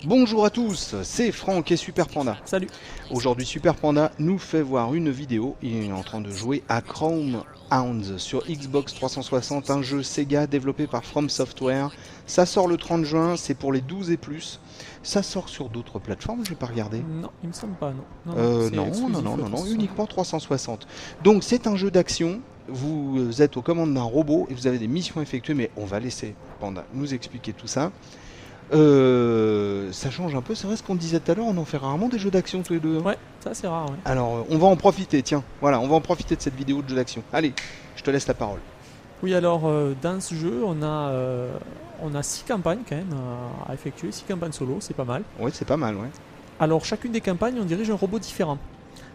Bonjour à tous, c'est Franck et Super Panda. Salut. Aujourd'hui Super Panda nous fait voir une vidéo, il est en train de jouer à Chrome Hounds sur Xbox 360, un jeu Sega développé par From Software. Ça sort le 30 juin, c'est pour les 12 et plus. Ça sort sur d'autres plateformes, j'ai pas regardé. Non, il me semble pas, non. Non, uniquement 360. Donc c'est un jeu d'action, vous êtes aux commandes d'un robot et vous avez des missions effectuées, mais on va laisser Panda nous expliquer tout ça. Ça change un peu, c'est vrai ce qu'on disait tout à l'heure, on en fait rarement des jeux d'action tous les deux. Ouais, ça c'est rare. Ouais. Alors on va en profiter, tiens, voilà, on va en profiter de cette vidéo de jeu d'action. Allez, je te laisse la parole. Oui, alors dans ce jeu, on a 6 campagnes quand même à effectuer, 6 campagnes solo, c'est pas mal. Ouais, c'est pas mal, ouais. Alors chacune des campagnes, on dirige un robot différent.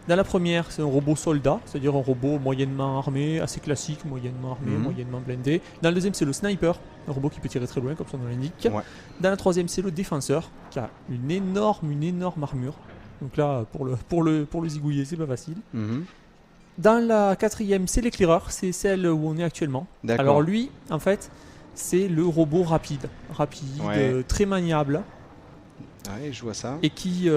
Dans la première, c'est un robot soldat, c'est-à-dire un robot moyennement armé, assez classique, moyennement armé, moyennement blindé. Dans le deuxième, c'est le sniper, un robot qui peut tirer très loin, comme son nom l'indique. Ouais. Dans la troisième, c'est le défenseur, qui a une énorme armure. Donc là, pour le zigouiller, c'est pas facile. Dans la quatrième, c'est l'éclaireur, c'est celle où on est actuellement. Alors lui, en fait, c'est le robot rapide, très maniable. Ouais, je vois ça. Et qui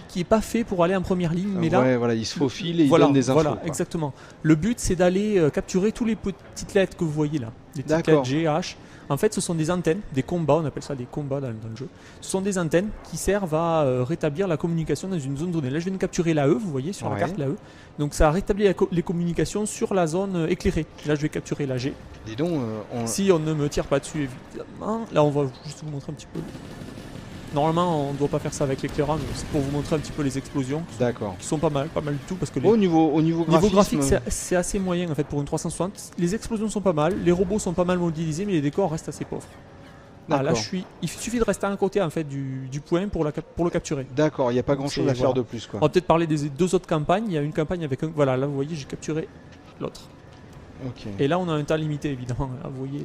qui est pas fait pour aller en première ligne, mais là, voilà, il se faufile et il donne des infos. Voilà, exactement. Le but, c'est d'aller capturer tous les petites lettres que vous voyez là, les petites lettres G, H. En fait, ce sont des antennes, des combats, on appelle ça des combats dans le jeu. Ce sont des antennes qui servent à rétablir la communication dans une zone donnée. Là, je viens de capturer la E, vous voyez sur la carte la E. Donc, ça rétablit les communications sur la zone éclairée. Là, je vais capturer la G. Dis donc, si on ne me tire pas dessus, évidemment. Là, on va juste vous montrer un petit peu. Normalement, on ne doit pas faire ça avec l'éclairage, mais c'est pour vous montrer un petit peu les explosions. Qui sont pas mal du tout. Parce que au niveau graphique, c'est assez moyen en fait pour une 360. Les explosions sont pas mal, les robots sont pas mal modélisés, mais les décors restent assez pauvres. Ah, là, il suffit de rester à un côté en fait du point pour le capturer. D'accord, il n'y a pas grand chose à faire de plus, quoi. On va peut-être parler des deux autres campagnes. Il y a une campagne avec un. Voilà, là vous voyez, j'ai capturé l'autre. Et là, on a un temps limité évidemment. Là, vous voyez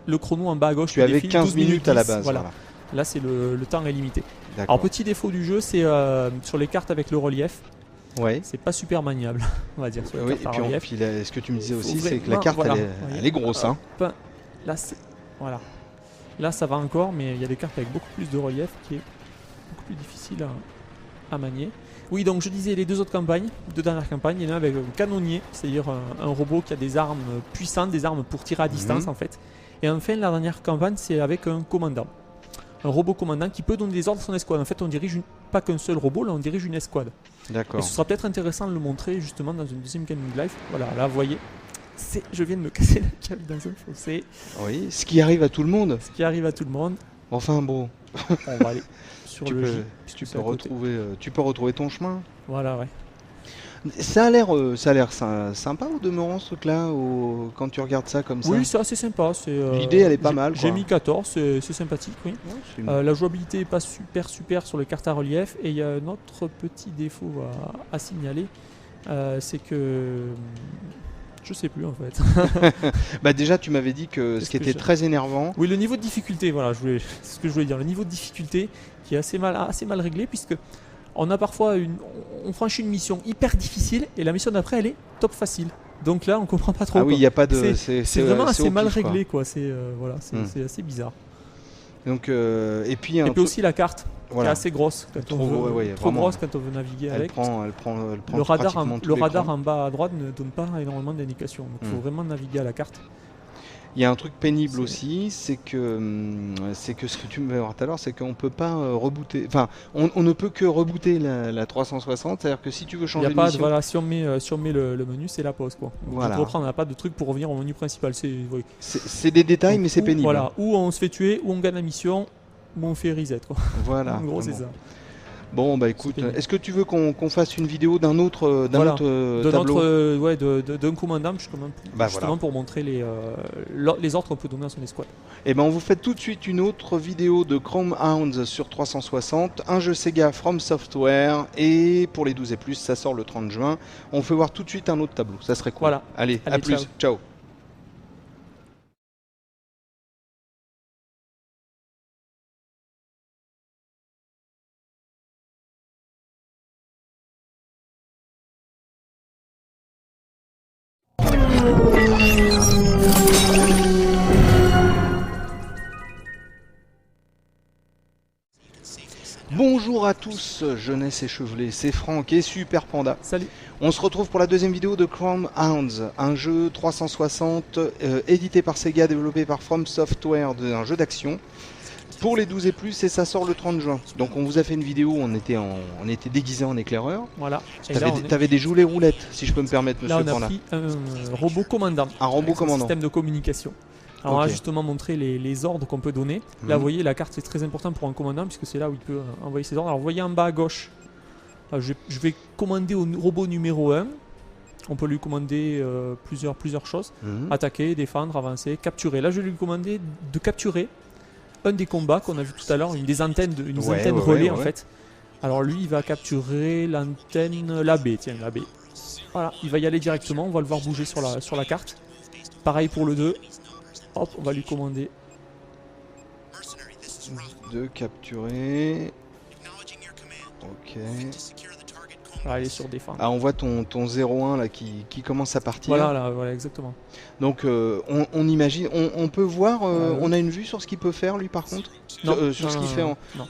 le chrono en bas à gauche. Tu avais 15 minutes à la base. Voilà. Là, c'est le temps est limité. Alors, petit défaut du jeu, c'est sur les cartes avec le relief. Ouais. C'est pas super maniable, on va dire. Sur les cartes et puis ce que tu me disais aussi, c'est que la carte, elle est grosse. Là, voilà. Là, ça va encore, mais il y a des cartes avec beaucoup plus de relief qui est beaucoup plus difficile à manier. Oui, donc je disais les deux autres campagnes, deux dernières campagnes, il y en a avec un canonnier, c'est-à-dire un robot qui a des armes puissantes, des armes pour tirer à distance en fait. Et enfin, la dernière campagne, c'est avec un commandant. Un robot commandant qui peut donner des ordres à son escouade. En fait, on dirige pas qu'un seul robot, là on dirige une escouade. D'accord. Et ce sera peut-être intéressant de le montrer justement dans une deuxième gaming live. Voilà, là vous voyez, je viens de me casser la cave dans un fossé. Oui, ce qui arrive à tout le monde. Ce qui arrive à tout le monde. Enfin bon. On va aller sur le J. Tu peux retrouver ton chemin. Voilà, ouais. Ça a l'air sympa au demeurant ce truc-là, quand tu regardes ça comme ça. Oui, c'est assez sympa. L'idée, elle est pas mal. J'ai mis 14, c'est sympathique, oui. Ouais, la jouabilité n'est pas super sur les cartes à relief. Et il y a un autre petit défaut à signaler, c'est que je sais plus en fait. Bah déjà, tu m'avais dit que ce qui était très énervant. Oui, le niveau de difficulté, voilà, c'est ce que je voulais dire. Le niveau de difficulté qui est assez mal réglé, puisque on a parfois on franchit une mission hyper difficile et la mission d'après elle est top facile. Donc là on comprend pas trop. Ah oui, il y a pas de. C'est vraiment assez mal réglé quoi. C'est voilà, c'est assez bizarre. Donc et puis aussi la carte qui est assez grosse quand trop grosse quand on veut naviguer avec. Elle prend le radar en bas à droite ne donne pas énormément d'indications. Donc il faut vraiment naviguer à la carte. Il y a un truc pénible aussi, c'est que ce que tu me voir tout à l'heure, c'est qu'on peut pas rebooter. Enfin, on ne peut que rebooter la 360, c'est-à-dire que si tu veux changer de mission... Voilà, si on met le menu, c'est la pause quoi. Voilà. Pour reprendre, on n'a pas de truc pour revenir au menu principal. C'est des détails, mais c'est pénible. Voilà, ou on se fait tuer, ou on gagne la mission, ou on fait reset quoi. Voilà. En gros, c'est ça. Bon bah écoute, est-ce que tu veux qu'on fasse une vidéo d'un autre tableau d'un commandant justement pour montrer les ordres qu'on peut donner à son escouade. Et ben on vous fait tout de suite une autre vidéo de Chrome Hounds sur 360, un jeu Sega From Software, et pour les 12 et plus ça sort le 30 juin. On fait voir tout de suite un autre tableau, ça serait cool. Voilà. Allez à plus, ciao. Bonjour à tous, jeunesse échevelée, c'est Franck et Super Panda. Salut. On se retrouve pour la deuxième vidéo de Chrome Hounds, un jeu 360 édité par Sega, développé par From Software, un jeu d'action pour les 12 et plus, et ça sort le 30 juin. Donc on vous a fait une vidéo où on était déguisé en éclaireur. Voilà. T'avais des joulets roulettes, si je peux me permettre, monsieur Là, on a Panda. pris un robot commandant. Un robot avec commandant. Un système de communication. Alors on Ok. a justement montré les ordres qu'on peut donner. Là, vous voyez, la carte c'est très important pour un commandant puisque c'est là où il peut envoyer ses ordres. Alors vous voyez en bas à gauche, je vais commander au robot numéro 1. On peut lui commander plusieurs choses. Attaquer, défendre, avancer, capturer. Là, je vais lui commander de capturer un des combats qu'on a vu tout à l'heure, une des antennes, antenne relais en fait. Alors lui, il va capturer l'antenne, la B, tiens, la B. Voilà, il va y aller directement, on va le voir bouger sur la carte. Pareil pour le 2. Hop, on va lui commander. De capturer. Ok. Voilà, il est sur défendre. Ah, on voit ton 0-1 là qui commence à partir. Voilà, là, voilà, exactement. Donc on imagine, on peut voir, on a une vue sur ce qu'il peut faire lui par contre. Non, sur ce qu'il fait.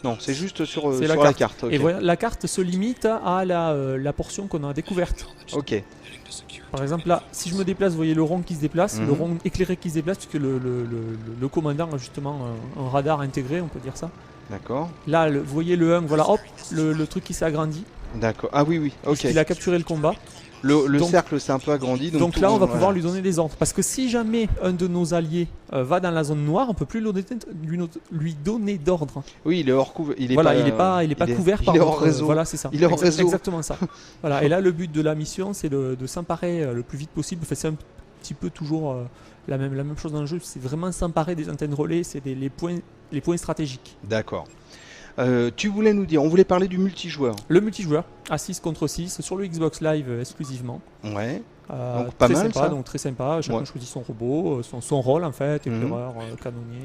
Non, c'est juste sur C'est la carte. Et voilà, la carte se limite à la portion qu'on a découverte. Ok. Par exemple là, si je me déplace, vous voyez le rond qui se déplace, le rond éclairé qui se déplace, puisque le commandant a justement un radar intégré, on peut dire ça. D'accord. Là, vous voyez le 1, voilà, hop, le truc qui s'est agrandi. D'accord. Ah oui, ok. Il a capturé le combat. Le Donc- cercle s'est un peu agrandi. Donc là, on va pouvoir lui donner des ordres. Parce que si jamais un de nos alliés va dans la zone noire, on peut plus lui donner d'ordre. Oui, il est hors couvert. Voilà, il est pas couvert par il est hors notre- réseau. Voilà, c'est ça. Il est hors réseau. Exactement ça. Voilà. Et là, le but de la mission, c'est de s'emparer le plus vite possible. Enfin, c'est un petit peu toujours la même chose dans le jeu. C'est vraiment s'emparer des antennes relais. C'est les points stratégiques. D'accord. Tu voulais nous dire, on voulait parler du multijoueur. Le multijoueur à 6 contre 6 sur le Xbox Live exclusivement. Ouais. Donc pas très mal, sympa, ça. donc très sympa. Chacun Ouais. choisit son robot, son rôle en fait, éclaireur, canonnier.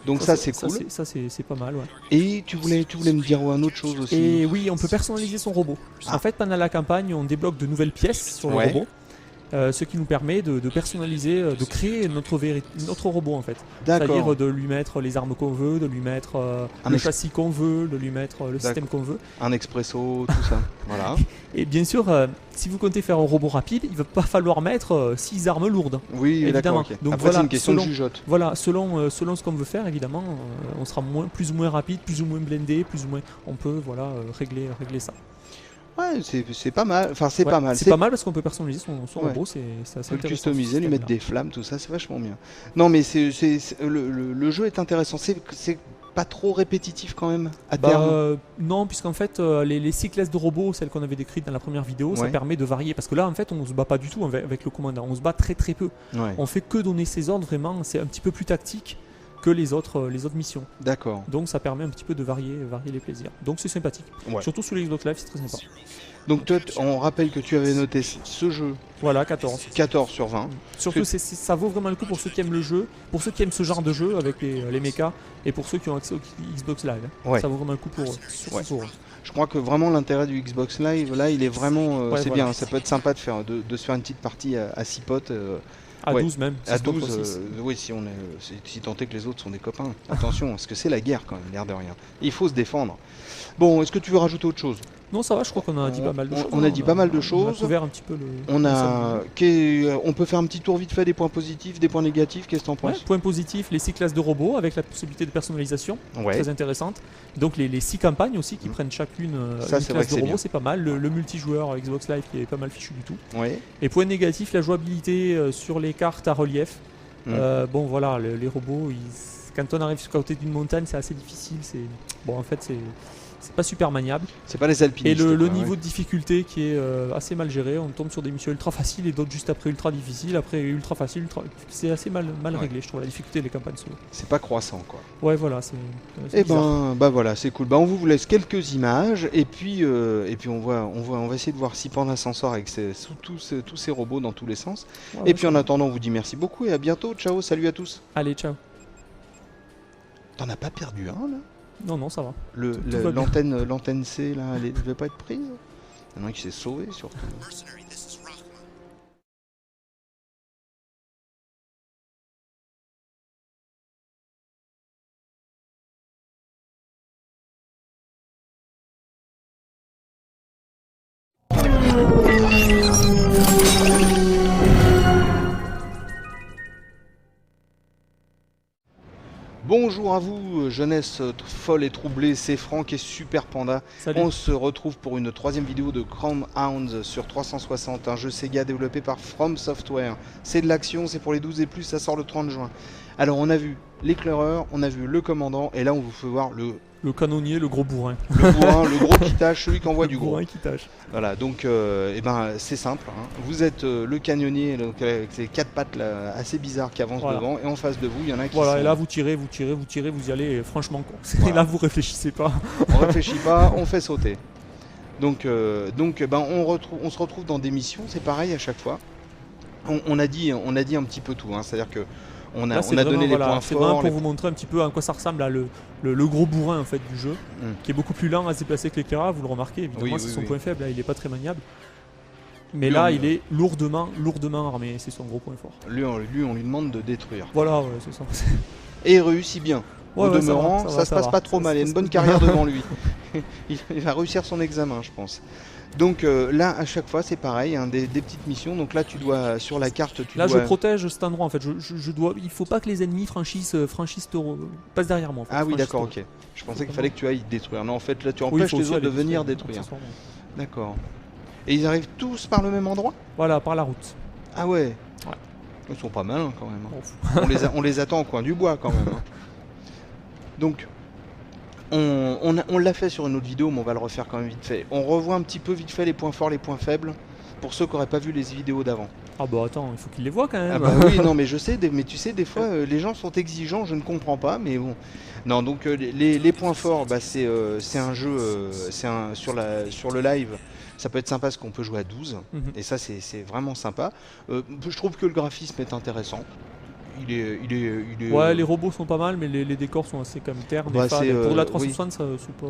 Donc ça c'est cool. Ça c'est pas mal, ouais. Et tu voulais me dire une autre chose aussi. Et oui, on peut personnaliser son robot. En fait, pendant la campagne, on débloque de nouvelles pièces sur le robot. Ce qui nous permet de personnaliser, de créer notre robot en fait. D'accord. C'est-à-dire de lui mettre les armes qu'on veut, de lui mettre le châssis qu'on veut, de lui mettre le système qu'on veut. Un expresso, tout ça. Voilà. Et bien sûr, si vous comptez faire un robot rapide, il va pas falloir mettre 6 armes lourdes. Oui, évidemment. d'accord. Donc Après voilà, c'est une question de jugeote. Voilà, selon ce qu'on veut faire, évidemment, on sera plus ou moins rapide, plus ou moins blindé, plus ou moins. On peut régler ça. Ouais, c'est pas mal. Enfin, c'est pas mal. C'est pas mal parce qu'on peut personnaliser son robot, c'est assez On peut le intéressant. customiser, lui mettre des flammes, tout ça, c'est vachement bien. Non, mais le jeu est intéressant. C'est pas trop répétitif quand même à terme. Non, puisqu'en fait, les cycles de robots, celles qu'on avait décrites dans la première vidéo, ça permet de varier. Parce que là, en fait, on se bat pas du tout avec le commandant. On se bat très peu. Ouais. On fait que donner ses ordres, vraiment. C'est un petit peu plus tactique que les autres missions. D'accord. Donc ça permet un petit peu de varier les plaisirs. Donc c'est sympathique. Ouais. Surtout sur les Xbox Live, c'est très sympa. Donc toi, on rappelle que tu avais noté ce jeu Voilà, 14. 14 sur 20. Surtout, ça vaut vraiment le coup pour ceux qui aiment le jeu, pour ceux qui aiment ce genre de jeu avec les mechas, et pour ceux qui ont accès au Xbox Live. Ouais. Ça vaut vraiment le coup pour eux. Surtout pour eux. Je crois que vraiment l'intérêt du Xbox Live, là, il est vraiment... c'est voilà. bien, ça peut être sympa de se faire une petite partie à 6 potes. À 12 même. À 6 contre 12, 6. oui, si tant est que les autres sont des copains. Attention, parce que c'est la guerre quand même, l'air de rien. Il faut se défendre. Bon, est-ce que tu veux rajouter autre chose? Non, ça va, je crois qu'on a dit pas mal de choses. On a dit pas mal de On choses. a couvert un petit peu le... On peut faire un petit tour vite fait des points positifs, des points négatifs, qu'est-ce que t'en penses? Point positif, les 6 classes de robots avec la possibilité de personnalisation, Ouais. très intéressante. Donc les 6 campagnes aussi qui prennent chacune Ça, une c'est vrai classe que de c'est robot, bien. c'est pas mal. Le multijoueur Xbox Live qui est pas mal fichu du tout. Ouais. Et point négatif, la jouabilité sur les cartes à relief. Bon voilà, les robots, quand on arrive sur côté d'une montagne, c'est assez difficile. En fait, c'est pas super maniable. C'est pas les alpinistes. Et le quoi, niveau ouais. de difficulté qui est assez mal géré. On tombe sur des missions ultra faciles et d'autres juste après ultra difficiles. Après ultra facile, c'est assez mal réglé, je trouve, la difficulté des campagnes solo. C'est pas croissant, quoi. Ouais, voilà, c'est Et bizarre. bah voilà, c'est cool. On vous laisse quelques images et puis on va essayer de voir si Panda s'en sort avec tous ces robots dans tous les sens. Ouais, Et puis en attendant, on vous dit merci beaucoup et à bientôt. Ciao, salut à tous. Allez, ciao. T'en as pas perdu un là? Non, ça va. Tout va bien. L'antenne C là, elle devait pas être prise. Il y en a un qui s'est sauvé surtout. Bonjour à vous, jeunesse folle et troublée, c'est Franck et Super Panda. Salut. On se retrouve pour une troisième vidéo de Chrome Hounds sur 360, un jeu Sega développé par From Software. C'est de l'action, c'est pour les 12 et plus, ça sort le 30 juin. Alors on a vu l'éclaireur, on a vu le commandant, et là on vous fait voir le canonnier, le gros bourrin. Le bourrin, le gros qui tâche, celui qui envoie du gros. Le bourrin qui tâche. Voilà, donc c'est simple. Hein. Vous êtes le canonnier donc, avec ces quatre pattes là, assez bizarres qui avancent devant, et en face de vous, il y en a qui voilà, sont... et là vous tirez, vous y allez, et franchement quoi. Voilà. Et là vous réfléchissez pas. On réfléchit pas, on fait sauter. Donc on se retrouve dans des missions, c'est pareil à chaque fois. On a dit un petit peu tout, hein. C'est-à-dire que on a donné les points forts. C'est vraiment pour vous montrer un petit peu à quoi ça ressemble à le gros bourrin en fait du jeu, qui est beaucoup plus lent à se déplacer que l'éclaireur, vous le remarquez évidemment, c'est son point faible, là, il est pas très maniable. Mais là il est lourdement armé, c'est son gros point fort. Lui on lui demande de détruire. Voilà, ouais, c'est ça. Et il réussit bien. Au demeurant, ça se passe pas trop mal, il a une bonne carrière devant lui. Il va réussir son examen, je pense. Donc là, à chaque fois, c'est pareil, hein, des petites missions. Donc là, tu dois, sur la carte, je protège cet endroit en fait. Il faut pas que les ennemis passent derrière moi. En fait, ah oui, d'accord, ok. Je pensais qu'il fallait que tu ailles détruire. Non, en fait, là, tu empêches les autres de venir détruire. D'accord. Et ils arrivent tous par le même endroit? Voilà, par la route. Ah ouais. Ils sont pas malins quand même. Hein. On les attend au coin du bois quand même. Hein. Donc... On l'a fait sur une autre vidéo, mais on va le refaire quand même vite fait. On revoit un petit peu vite fait les points forts, les points faibles, pour ceux qui n'auraient pas vu les vidéos d'avant. Ah bah attends, il faut qu'ils les voient quand même. Ah bah oui, non mais je sais, mais tu sais, des fois les gens sont exigeants, je ne comprends pas, mais bon. Non, donc les points forts, bah, c'est un jeu, sur le live, ça peut être sympa parce qu'on peut jouer à 12, et ça c'est vraiment sympa. Je trouve que le graphisme est intéressant. Ouais, les robots sont pas mal, mais les décors sont assez comme ternes. Pour la 360, ça c'est pas.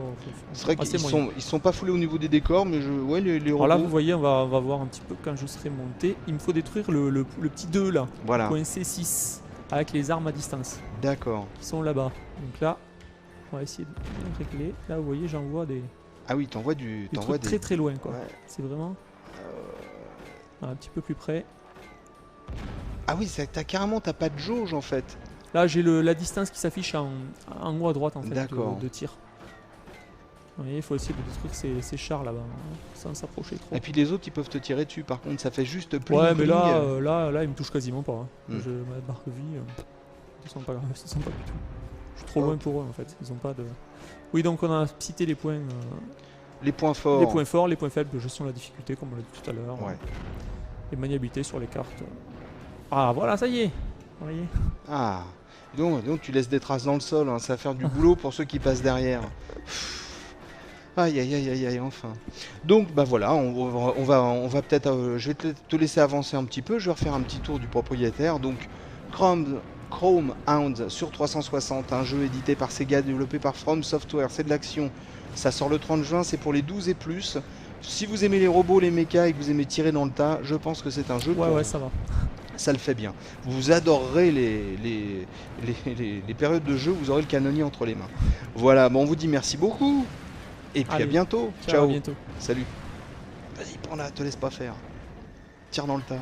C'est vrai qu'ils sont pas foulés au niveau des décors, mais les robots. Alors là, vous voyez, on va voir un petit peu quand je serai monté. Il me faut détruire le petit 2 là. Voilà. Point C6 avec les armes à distance. D'accord. Qui sont là-bas. Donc là, on va essayer de bien régler. Là, vous voyez, j'envoie des. Ah oui, t'envoies des trucs très très loin quoi. Ouais. C'est vraiment un petit peu plus près. Ah oui, t'as pas de jauge en fait. Là j'ai la distance qui s'affiche en haut à droite en fait de tir. Vous voyez, il faut essayer de détruire ces chars là-bas, hein, sans s'approcher trop. Et puis les autres ils peuvent te tirer dessus, par contre ça fait juste plus. Ouais mais là ils me touchent quasiment pas. Hein. Ma barre de vie, ils sont pas graves, ils sont pas du tout. Je suis trop loin pour eux en fait, ils ont pas de... Oui donc on a cité les points... les points forts. Les points forts, les points faibles, gestion de la difficulté comme on l'a dit tout à l'heure. Ouais. Les maniabilités sur les cartes. Ah voilà, ça y est. Vous voyez. Ah, donc tu laisses des traces dans le sol, hein. Ça va faire du boulot pour ceux qui passent derrière. Aïe aïe aïe aïe aïe, enfin. Donc bah voilà, on va peut-être, je vais te laisser avancer un petit peu, je vais refaire un petit tour du propriétaire. Donc Chrome Hounds sur 360, un jeu édité par Sega, développé par From Software, c'est de l'action. Ça sort le 30 juin, c'est pour les 12 et plus. Si vous aimez les robots, les mechas et que vous aimez tirer dans le tas, je pense que c'est un jeu pour vous. Ouais, ça va. Ça le fait bien. Vous adorerez les périodes de jeu, vous aurez le canonnier entre les mains. Voilà, bon, on vous dit merci beaucoup. Et puis à bientôt. Ciao. À bientôt. Salut. Vas-y, prends-la, te laisse pas faire. Tire dans le tas.